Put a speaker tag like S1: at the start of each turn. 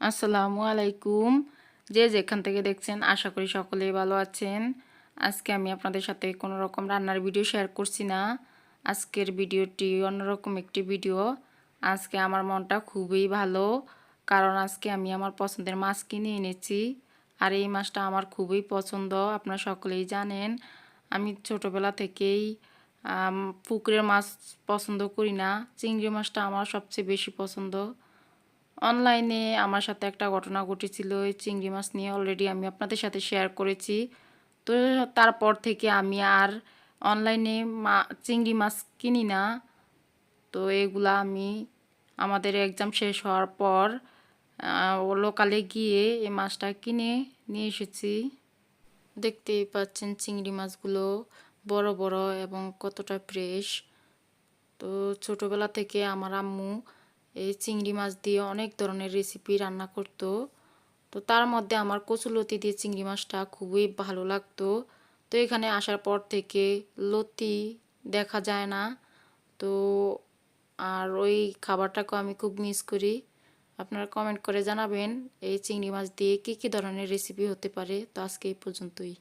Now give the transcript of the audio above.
S1: আসসালামুআলাইকুম। যে যেখান থেকে দেখছেন আশা করি সকলেই ভালো আছেন। আজকে আমি আপনাদের সাথে কোনো রকম রান্নার ভিডিও শেয়ার করছি না। আজকের ভিডিওটি অন্যরকম একটি ভিডিও। আজকে আমার মনটা খুবই ভালো, কারণ আজকে আমি আমার পছন্দের মাছ কিনে এনেছি। আর এই মাছটা আমার খুবই পছন্দ, আপনারা সকলেই জানেন। আমি ছোটোবেলা থেকেই পুকুরের মাছ পছন্দ করি না, চিংড়ি মাছটা আমার সবচেয়ে বেশি পছন্দ। অনলাইনে আমার সাথে একটা ঘটনা ঘটেছিল, এই চিংড়ি মাছ নিয়ে অলরেডি আমি আপনাদের সাথে শেয়ার করেছি। তো তারপর থেকে আমি আর অনলাইনে চিংড়ি মাছ কিনি না। তো এগুলা আমি আমাদের এক্সাম শেষ হওয়ার পর লোকালে গিয়ে এই মাছটা কিনে নিয়ে এসেছি। দেখতেই পাচ্ছেন চিংড়ি মাছগুলো বড় বড় এবং কতটা ফ্রেশ। তো ছোটোবেলা থেকে আমার আম্মু এই চিংড়ি মাছ দিয়ে অনেক ধরনের রেসিপি রান্না করতো। তো তার মধ্যে আমার কচুলতি দিয়ে চিংড়ি মাছটা খুবই ভালো লাগতো। তো এখানে আসার পর থেকে লতি দেখা যায় না। তো আর ওই খাবারটাকেও আমি খুব মিস করি। আপনারা কমেন্ট করে জানাবেন এই চিংড়ি মাছ দিয়ে কী কী ধরনের রেসিপি হতে পারে। তো আজকে এই পর্যন্তই।